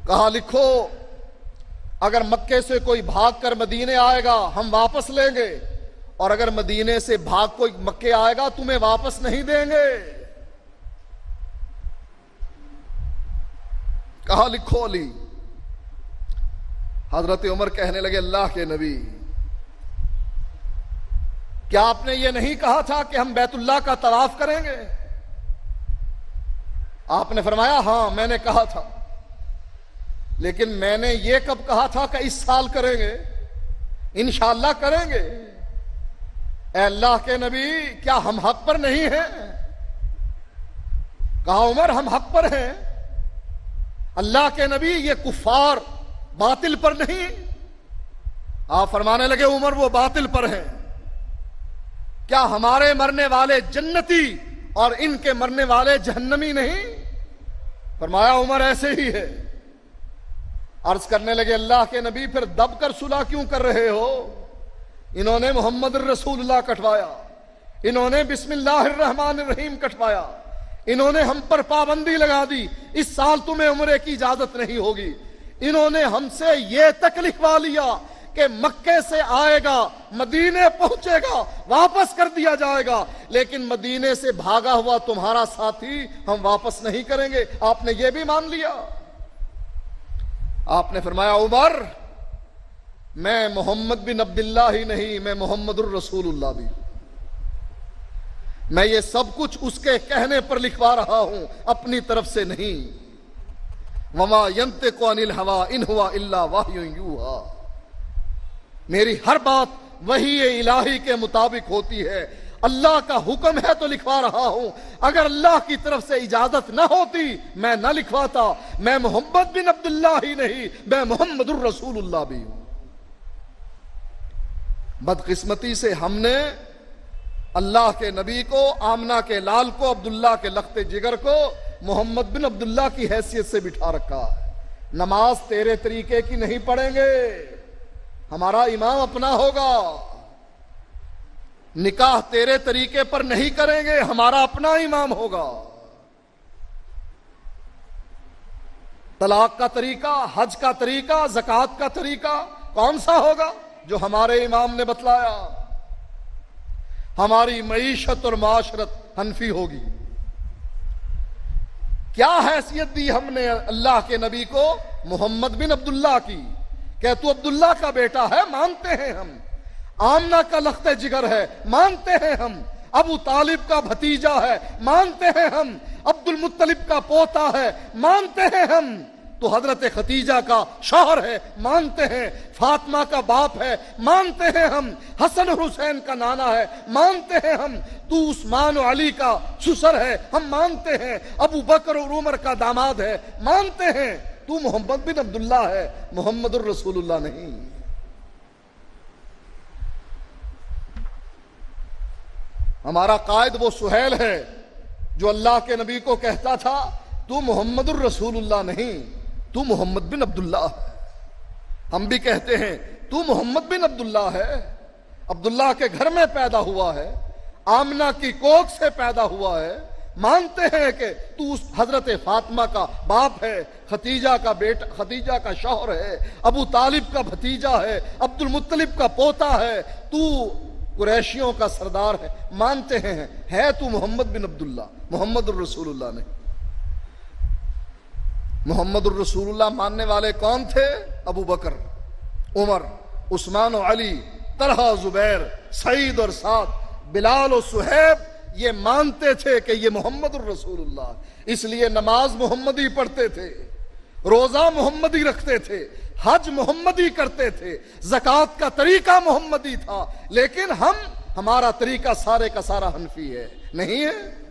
کہا لکھو اگر مکے سے کوئی بھاگ کر مدینے آئے گا ہم واپس لیں گے، اور اگر مدینے سے بھاگ کوئی مکے آئے گا تمہیں واپس نہیں دیں گے۔ کہا لکھو علی۔ حضرت عمر کہنے لگے اللہ کے نبی، کیا آپ نے یہ نہیں کہا تھا کہ ہم بیت اللہ کا طواف کریں گے؟ آپ نے فرمایا ہاں میں نے کہا تھا، لیکن میں نے یہ کب کہا تھا کہ اس سال کریں گے؟ انشاءاللہ کریں گے۔ اے اللہ کے نبی کیا ہم حق پر نہیں ہیں؟ کہا عمر ہم حق پر ہیں۔ اللہ کے نبی یہ کفار باطل پر نہیں؟ آپ فرمانے لگے عمر وہ باطل پر ہیں۔ کیا ہمارے مرنے والے جنتی اور ان کے مرنے والے جہنمی نہیں؟ فرمایا عمر ایسے ہی ہے۔ عرض کرنے لگے اللہ کے نبی پھر دب کر صلح کیوں کر رہے ہو؟ انہوں نے محمد الرسول اللہ کٹوایا، انہوں نے بسم اللہ الرحمن الرحیم کٹوایا، انہوں نے ہم پر پابندی لگا دی اس سال تمہیں عمرے کی اجازت نہیں ہوگی، انہوں نے ہم سے یہ تک لکھوا لیا کہ مکے سے آئے گا مدینے پہنچے گا واپس کر دیا جائے گا، لیکن مدینے سے بھاگا ہوا تمہارا ساتھی ہم واپس نہیں کریں گے۔ آپ نے یہ بھی مان لیا؟ آپ نے فرمایا عمر میں محمد بن عبداللہ ہی نہیں، میں محمد الرسول اللہ بھی، میں یہ سب کچھ اس کے کہنے پر لکھوا رہا ہوں، اپنی طرف سے نہیں۔ وما ينطق عن الهوى ان هو الا وحی یوحی، میری ہر بات وحی الہی کے مطابق ہوتی ہے، اللہ کا حکم ہے تو لکھوا رہا ہوں، اگر اللہ کی طرف سے اجازت نہ ہوتی میں نہ لکھواتا۔ میں محمد بن عبداللہ ہی نہیں، میں محمد الرسول اللہ بھی ہوں۔ بدقسمتی سے ہم نے اللہ کے نبی کو، آمنہ کے لال کو، عبداللہ کے لخت جگر کو محمد بن عبداللہ کی حیثیت سے بٹھا رکھا ہے۔ نماز تیرے طریقے کی نہیں پڑھیں گے، ہمارا امام اپنا ہوگا۔ نکاح تیرے طریقے پر نہیں کریں گے، ہمارا اپنا امام ہوگا۔ طلاق کا طریقہ، حج کا طریقہ، زکوٰۃ کا طریقہ کون سا ہوگا؟ جو ہمارے امام نے بتلایا۔ ہماری معیشت اور معاشرت حنفی ہوگی۔ کیا حیثیت دی ہم نے اللہ کے نبی کو؟ محمد بن عبداللہ کی، کہ تو عبداللہ کا بیٹا ہے مانتے ہیں ہم، آمنہ کا لخت جگر ہے مانتے ہیں ہم، ابو طالب کا بھتیجا ہے مانتے ہیں ہم، عبد المطلب کا پوتا ہے مانتے ہیں ہم، تو حضرت ختیجہ کا شوہر ہے مانتے ہیں، فاطمہ کا باپ ہے مانتے ہیں ہم، حسن اور حسین کا نانا ہے مانتے ہیں ہم، تو عثمان و علی کا سسر ہے ہم مانتے ہیں، ابو بکر اور عمر کا داماد ہے مانتے ہیں، تو محمد بن عبداللہ ہے، محمد الرسول اللہ نہیں۔ ہمارا قائد وہ سہیل ہے جو اللہ کے نبی کو کہتا تھا تو محمد الرسول اللہ نہیں، تو محمد بن عبداللہ ہے۔ ہم بھی کہتے ہیں تو محمد بن عبداللہ ہے، عبداللہ کے گھر میں پیدا ہوا ہے، آمنہ کی کوکھ سے پیدا ہوا ہے، مانتے ہیں کہ تو اس حضرت فاطمہ کا باپ ہے، ختیجہ کا بیٹا، ختیجہ کا شوہر ہے، ابو طالب کا بھتیجا ہے، عبد المطلب کا پوتا ہے، تو قریشیوں کا سردار ہے مانتے ہیں، ہے تو محمد بن عبداللہ، محمد الرسول اللہ نہیں۔ محمد الرسول اللہ ماننے والے کون تھے؟ ابو بکر، عمر، عثمان و علی، طلحہ، زبیر، سعید اور سعد، بلال و صہیب، یہ مانتے تھے کہ یہ محمد الرسول اللہ، اس لیے نماز محمدی پڑھتے تھے، روزہ محمدی رکھتے تھے، حج محمدی کرتے تھے، زکوٰۃ کا طریقہ محمدی تھا، لیکن ہمارا طریقہ سارے کا سارا حنفی ہے، نہیں ہے؟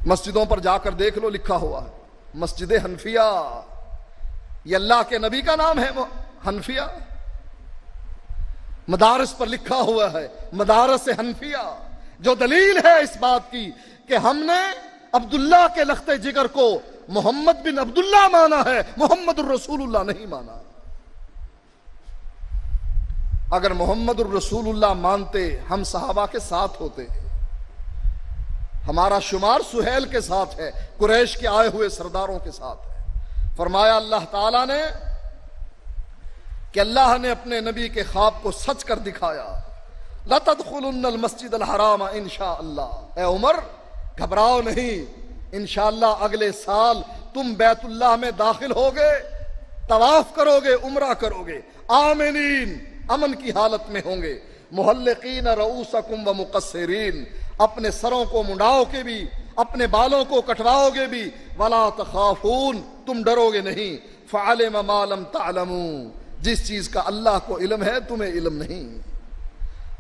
مسجدوں پر جا کر دیکھ لو، لکھا ہوا ہے مسجد حنفیہ، یہ اللہ کے نبی کا نام ہے حنفیہ۔ مدارس پر لکھا ہوا ہے مدارس حنفیہ، جو دلیل ہے اس بات کی کہ ہم نے عبداللہ کے لخت جگر کو محمد بن عبداللہ مانا ہے، محمد الرسول اللہ نہیں مانا۔ اگر محمد الرسول اللہ مانتے ہم صحابہ کے ساتھ ہوتے، ہمارا شمار سہیل کے ساتھ ہے، قریش کے آئے ہوئے سرداروں کے ساتھ ہے۔ فرمایا اللہ تعالیٰ نے کہ اللہ نے اپنے نبی کے خواب کو سچ کر دکھایا، لَتَدْخُلُنَّ الْمَسْجِدَ الْحَرَامَ انشاءاللہ۔ اے عمر گھبراؤ نہیں، انشاءاللہ اگلے سال تم بیت اللہ میں داخل ہوگے، طواف کرو گے، عمرہ کرو گے، آمنین امن کی حالت میں ہوں گے، محلقین رؤوسکم ومقصرین اپنے سروں کو منڈاؤ کے بھی، اپنے بالوں کو کٹواؤ گے بھی، ولا تخافون تم ڈرو گے نہیں، فعلم ما لم تعلموا جس چیز کا اللہ کو علم ہے تمہیں علم نہیں،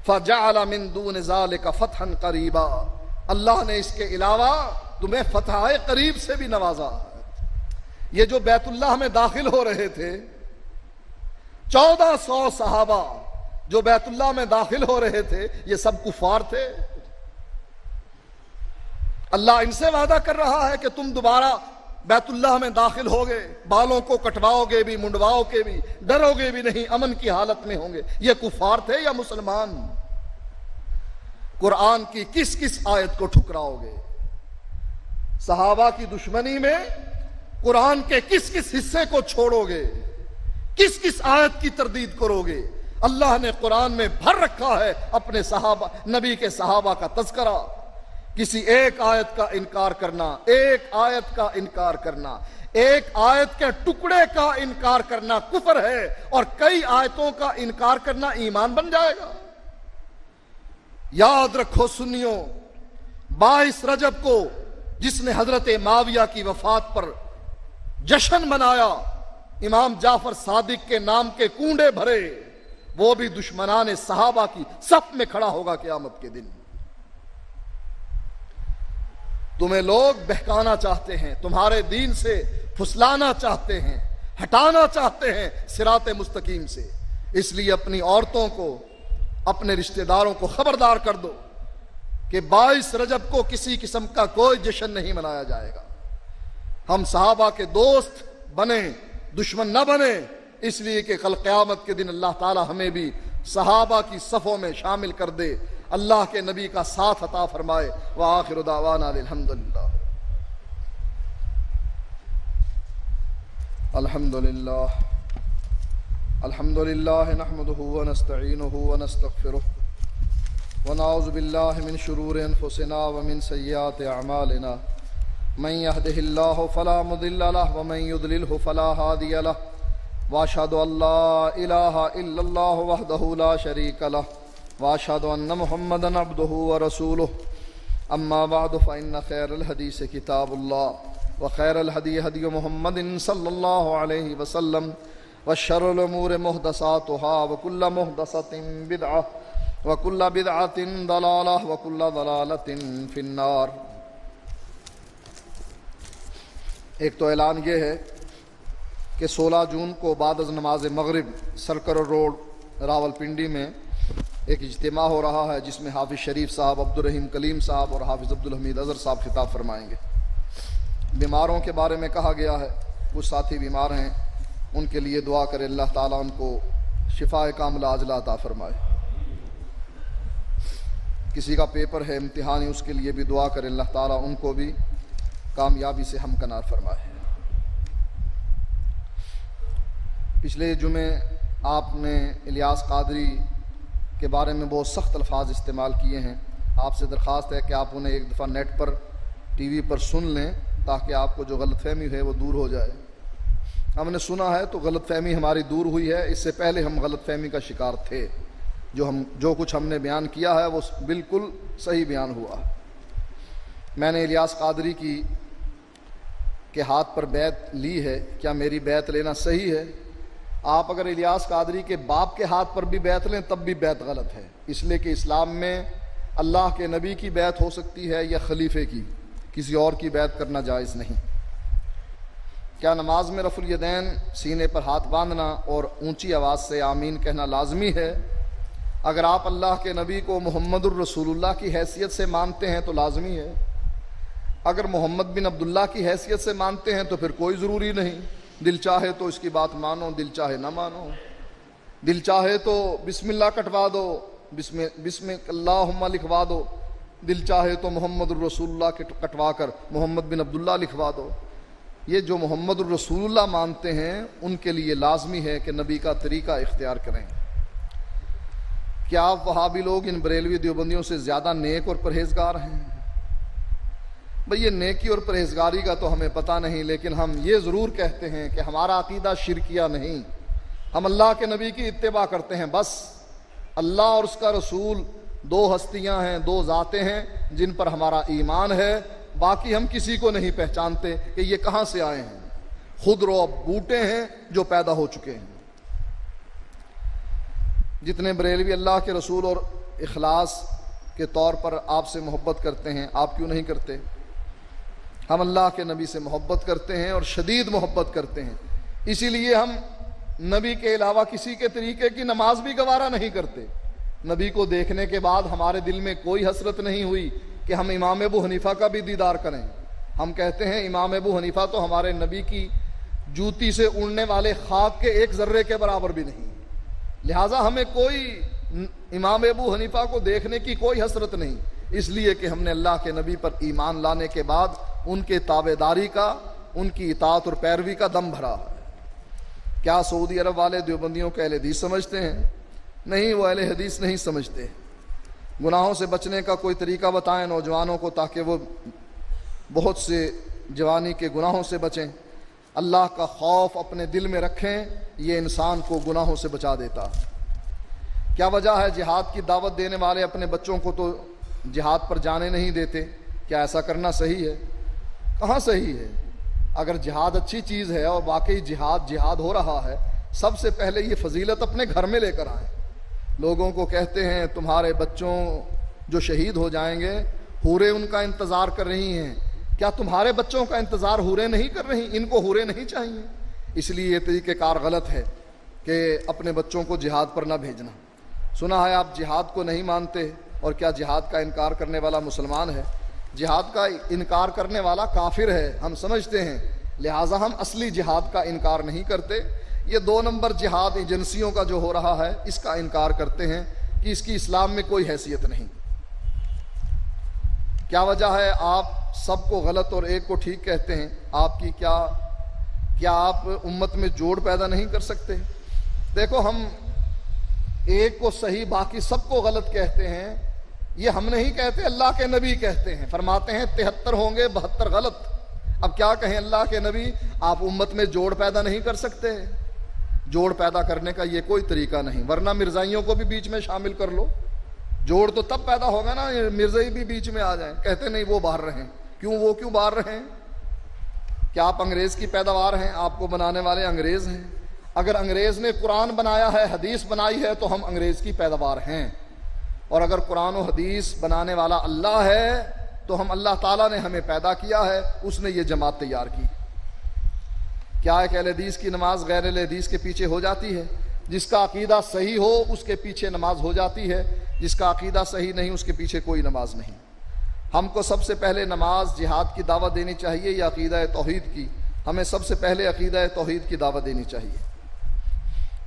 فجعل من دون ذلك فتحا قریبا اللہ نے اس کے علاوہ تمہیں فتح قریب سے بھی نوازا۔ یہ جو بیت اللہ میں داخل ہو رہے تھے 1400 صحابہ جو بیت اللہ میں داخل ہو رہے تھے، یہ سب کفار تھے۔ اللہ ان سے وعدہ کر رہا ہے کہ تم دوبارہ بیت اللہ میں داخل ہوگے، بالوں کو کٹواؤ گے بھی، منڈواؤ کے بھی، ڈرو گے بھی نہیں، امن کی حالت میں ہوں گے۔ یہ کفار تھے یا مسلمان؟ قرآن کی کس کس آیت کو ٹھکراؤ گے؟ صحابہ کی دشمنی میں قرآن کے کس کس حصے کو چھوڑو گے؟ کس کس آیت کی تردید کرو گے؟ اللہ نے قرآن میں بھر رکھا ہے اپنے صحابہ، نبی کے صحابہ کا تذکرہ۔ کسی ایک آیت کا انکار کرنا، ایک آیت کا انکار کرنا، ایک آیت کے ٹکڑے کا انکار کرنا کفر ہے، اور کئی آیتوں کا انکار کرنا ایمان بن جائے گا۔ یاد رکھو سنیوں، 22 رجب کو جس نے حضرت معاویہ کی وفات پر جشن منایا، امام جعفر صادق کے نام کے کنڈے بھرے، وہ بھی دشمنان صحابہ کی صف میں کھڑا ہوگا قیامت کے دن۔ تمہیں لوگ بہکانا چاہتے ہیں، تمہارے دین سے پھسلانا چاہتے ہیں، ہٹانا چاہتے ہیں صراط مستقیم سے، اس لیے اپنی عورتوں کو، اپنے رشتہ داروں کو خبردار کر دو کہ 22 رجب کو کسی قسم کا کوئی جشن نہیں منایا جائے گا۔ ہم صحابہ کے دوست بنیں، دشمن نہ بنیں، اس لیے کہ کل قیامت کے دن اللہ تعالی ہمیں بھی صحابہ کی صفوں میں شامل کر دے، اللہ کے نبی کا ساتھ عطا فرمائے۔ وآخر دعوانا الحمدللہ الحمدللہ الحمدللہ نحمده ونستعینه ونستغفره ونعوذ باللہ من شرور انفسنا ومن سیئات اعمالنا، من يهده الله فلا مضل له ومن يضلله فلا هادي له، واشهد ان لا اله الا الله وحده لا شريك له، واشهد ان محمدا عبده ورسوله، اما بعد فان خير الحديث كتاب الله وخير الهدي هدي محمد صلى الله عليه وسلم، وشر الامور محدثاتها وكل محدثة بدعة وكل بدعة ضلالة وكل ضلالة في النار۔ ایک تو اعلان یہ ہے کہ 16 جون کو بعد از نماز مغرب سرکر روڈ راولپنڈی میں ایک اجتماع ہو رہا ہے، جس میں حافظ شریف صاحب، عبدالرحیم کلیم صاحب اور حافظ عبدالحمید اظہر صاحب خطاب فرمائیں گے۔ بیماروں کے بارے میں کہا گیا ہے، کچھ ساتھی بیمار ہیں، ان کے لیے دعا کرے اللہ تعالیٰ ان کو شفاء کاملہ عاجلہ عطا فرمائے۔ کسی کا پیپر ہے امتحانی، اس کے لیے بھی دعا کرے اللہ تعالیٰ ان کو بھی کامیابی سے ہمکنار فرمائے۔ پچھلے جمعے آپ نے الیاس قادری کے بارے میں بہت سخت الفاظ استعمال کیے ہیں۔ آپ سے درخواست ہے کہ آپ انہیں ایک دفعہ نیٹ پر، ٹی وی پر سن لیں، تاکہ آپ کو جو غلط فہمی ہے وہ دور ہو جائے۔ ہم نے سنا ہے تو غلط فہمی ہماری دور ہوئی ہے، اس سے پہلے ہم غلط فہمی کا شکار تھے۔ جو کچھ ہم نے بیان کیا ہے وہ بالکل صحیح بیان ہوا۔ میں نے الیاس قادری کے ہاتھ پر بیعت لی ہے، کیا میری بیعت لینا صحیح ہے؟ آپ اگر الیاس قادری کے باپ کے ہاتھ پر بھی بیعت لیں تب بھی بیعت غلط ہے، اس لیے کہ اسلام میں اللہ کے نبی کی بیعت ہو سکتی ہے یا خلیفے کی، کسی اور کی بیعت کرنا جائز نہیں۔ کیا نماز میں رفع الیدین، سینے پر ہاتھ باندھنا اور اونچی آواز سے آمین کہنا لازمی ہے؟ اگر آپ اللہ کے نبی کو محمد الرسول اللہ کی حیثیت سے مانتے ہیں تو لازمی ہے، اگر محمد بن عبداللہ کی حیثیت سے مانتے ہیں تو پھر کوئی ضروری نہیں، دل چاہے تو اس کی بات مانو، دل چاہے نہ مانو، دل چاہے تو بسم اللہ کٹوا دو، بسم اللہم لکھوا دو، دل چاہے تو محمد الرسول اللہ کے کٹوا کر محمد بن عبداللہ لکھوا دو۔ یہ جو محمد الرسول اللہ مانتے ہیں ان کے لیے لازمی ہے کہ نبی کا طریقہ اختیار کریں۔ کیا آپ وہابی لوگ ان بریلوی دیوبندیوں سے زیادہ نیک اور پرہیزگار ہیں؟ بھئی یہ نیکی اور پرہیزگاری کا تو ہمیں پتہ نہیں، لیکن ہم یہ ضرور کہتے ہیں کہ ہمارا عقیدہ شرکیہ نہیں، ہم اللہ کے نبی کی اتباع کرتے ہیں بس۔ اللہ اور اس کا رسول دو ہستیاں ہیں، دو ذاتیں ہیں جن پر ہمارا ایمان ہے، باقی ہم کسی کو نہیں پہچانتے کہ یہ کہاں سے آئے ہیں، خود رو بوٹے ہیں جو پیدا ہو چکے ہیں۔ جتنے بریلوی اللہ کے رسول اور اخلاص کے طور پر آپ سے محبت کرتے ہیں، آپ کیوں نہیں کرتے؟ ہم اللہ کے نبی سے محبت کرتے ہیں اور شدید محبت کرتے ہیں، اسی لیے ہم نبی کے علاوہ کسی کے طریقے کی نماز بھی گوارا نہیں کرتے۔ نبی کو دیکھنے کے بعد ہمارے دل میں کوئی حسرت نہیں ہوئی کہ ہم امام ابو حنیفہ کا بھی دیدار کریں۔ ہم کہتے ہیں امام ابو حنیفہ تو ہمارے نبی کی جوتی سے اڑنے والے خاک کے ایک ذرے کے برابر بھی نہیں، لہٰذا ہمیں کوئی امام ابو حنیفہ کو دیکھنے کی کوئی حسرت نہیں، اس لیے کہ ہم نے اللہ کے نبی پر ایمان لانے کے بعد ان کے تابعداری کا، ان کی اطاعت اور پیروی کا دم بھرا ہے۔ کیا سعودی عرب والے دیوبندیوں کو اہل حدیث سمجھتے ہیں؟ نہیں، وہ اہل حدیث نہیں سمجھتے۔ گناہوں سے بچنے کا کوئی طریقہ بتائیں نوجوانوں کو تاکہ وہ بہت سے جوانی کے گناہوں سے بچیں۔ اللہ کا خوف اپنے دل میں رکھیں، یہ انسان کو گناہوں سے بچا دیتا۔ کیا وجہ ہے جہاد کی دعوت دینے والے اپنے بچوں کو تو جہاد پر جانے نہیں دیتے؟ کیا ایسا کرنا صحیح ہے؟ کہاں صحیح ہے؟ اگر جہاد اچھی چیز ہے اور واقعی جہاد ہو رہا ہے، سب سے پہلے یہ فضیلت اپنے گھر میں لے کر آئیں۔ لوگوں کو کہتے ہیں تمہارے بچوں جو شہید ہو جائیں گے حوریں ان کا انتظار کر رہی ہیں، کیا تمہارے بچوں کا انتظار حوریں نہیں کر رہی؟ ان کو حوریں نہیں چاہیے؟ اس لیے یہ طریقہ کار غلط ہے کہ اپنے بچوں کو جہاد پر نہ بھیجنا۔ سنا ہے آپ جہاد کو نہیں مانتے، اور کیا جہاد کا انکار کرنے والا مسلمان ہے؟ جہاد کا انکار کرنے والا کافر ہے، ہم سمجھتے ہیں، لہٰذا ہم اصلی جہاد کا انکار نہیں کرتے۔ یہ 2 نمبر جہاد ایجنسیوں کا جو ہو رہا ہے اس کا انکار کرتے ہیں کہ اس کی اسلام میں کوئی حیثیت نہیں۔ کیا وجہ ہے آپ سب کو غلط اور ایک کو ٹھیک کہتے ہیں؟ آپ کی کیا آپ امت میں جوڑ پیدا نہیں کر سکتے؟ دیکھو، ہم ایک کو صحیح باقی سب کو غلط کہتے ہیں، یہ ہم نہیں کہتے، اللہ کے نبی کہتے ہیں، فرماتے ہیں 73 ہوں گے 72 غلط۔ اب کیا کہیں اللہ کے نبی، آپ امت میں جوڑ پیدا نہیں کر سکتے؟ جوڑ پیدا کرنے کا یہ کوئی طریقہ نہیں، ورنہ مرزائیوں کو بھی بیچ میں شامل کر لو، جوڑ تو تب پیدا ہوگا نا، مرزائی بھی بیچ میں آ جائیں۔ کہتے نہیں وہ باہر رہیں، وہ کیوں باہر رہیں؟ کیا آپ انگریز کی پیداوار ہیں؟ آپ کو بنانے والے انگریز ہیں۔ اگر انگریز نے قرآن بنایا ہے، حدیث بنائی ہے، تو ہم انگریز کی پیداوار ہیں، اور اگر قرآن و حدیث بنانے والا اللہ ہے تو ہم اللہ تعالیٰ نے ہمیں پیدا کیا ہے، اس نے یہ جماعت تیار کی۔ کیا ایک اہل حدیث کی نماز غیر اہل حدیث کے پیچھے ہو جاتی ہے؟ جس کا عقیدہ صحیح ہو اس کے پیچھے نماز ہو جاتی ہے، جس کا عقیدہ صحیح نہیں اس کے پیچھے کوئی نماز نہیں۔ ہم کو سب سے پہلے نماز جہاد کی دعوت دینی چاہیے یا عقیدہ توحید کی؟ ہمیں سب سے پہلے عقیدہ توحید کی دعوت دینی چاہیے۔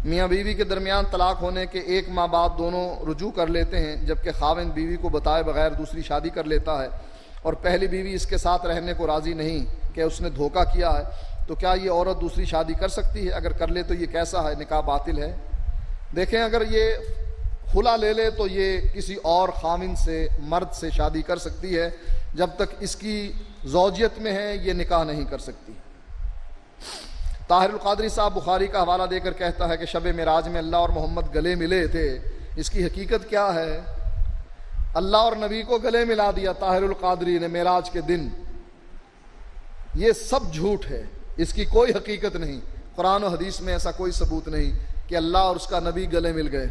میاں بیوی کے درمیان طلاق ہونے کے 1 ماہ بعد دونوں رجوع کر لیتے ہیں، جبکہ خاوند بیوی کو بتائے بغیر دوسری شادی کر لیتا ہے، اور پہلی بیوی اس کے ساتھ رہنے کو راضی نہیں کہ اس نے دھوکہ کیا ہے، تو کیا یہ عورت دوسری شادی کر سکتی ہے؟ اگر کر لے تو یہ کیسا ہے؟ نکاح باطل ہے؟ دیکھیں، اگر یہ خلا لے لے تو یہ کسی اور خاوند سے، مرد سے شادی کر سکتی ہے، جب تک اس کی زوجیت میں ہے یہ نکاح نہیں کر سکتی۔ طاہر القادری صاحب بخاری کا حوالہ دے کر کہتا ہے کہ شب معراج میں اللہ اور محمد گلے ملے تھے، اس کی حقیقت کیا ہے؟ اللہ اور نبی کو گلے ملا دیا طاہر القادری نے معراج کے دن، یہ سب جھوٹ ہے، اس کی کوئی حقیقت نہیں۔ قرآن و حدیث میں ایسا کوئی ثبوت نہیں کہ اللہ اور اس کا نبی گلے مل گئے۔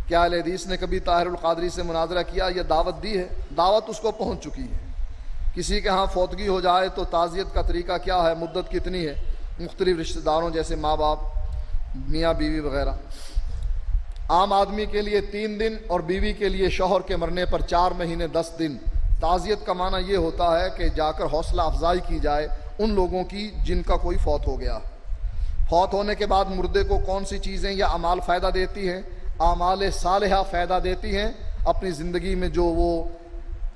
کیا اہل حدیث نے کبھی طاہر القادری سے مناظرہ کیا یا دعوت دی ہے؟ دعوت اس کو پہنچ چکی ہے۔ کسی کے ہاں فوتگی ہو جائے تو تعزیت کا طریقہ کیا ہے، مدت کتنی ہے؟ مختلف رشتہ داروں جیسے ماں باپ، میاں بیوی وغیرہ۔ عام آدمی کے لیے 3 دن اور بیوی کے لیے شوہر کے مرنے پر 4 مہینے 10 دن۔ تعزیت کا معنی یہ ہوتا ہے کہ جا کر حوصلہ افزائی کی جائے ان لوگوں کی جن کا کوئی فوت ہو گیا۔ فوت ہونے کے بعد مردے کو کون سی چیزیں یا اعمال فائدہ دیتی ہیں؟ اعمال صالحہ فائدہ دیتی ہیں، اپنی زندگی میں جو وہ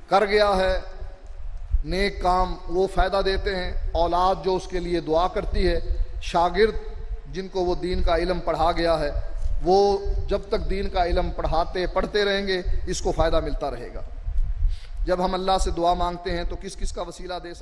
کر گیا ہے نیک کام وہ فائدہ دیتے ہیں، اولاد جو اس کے لیے دعا کرتی ہے، شاگرد جن کو وہ دین کا علم پڑھا گیا ہے وہ جب تک دین کا علم پڑھتے رہیں گے اس کو فائدہ ملتا رہے گا۔ جب ہم اللہ سے دعا مانگتے ہیں تو کس کس کا وسیلہ دے سکتے ہیں؟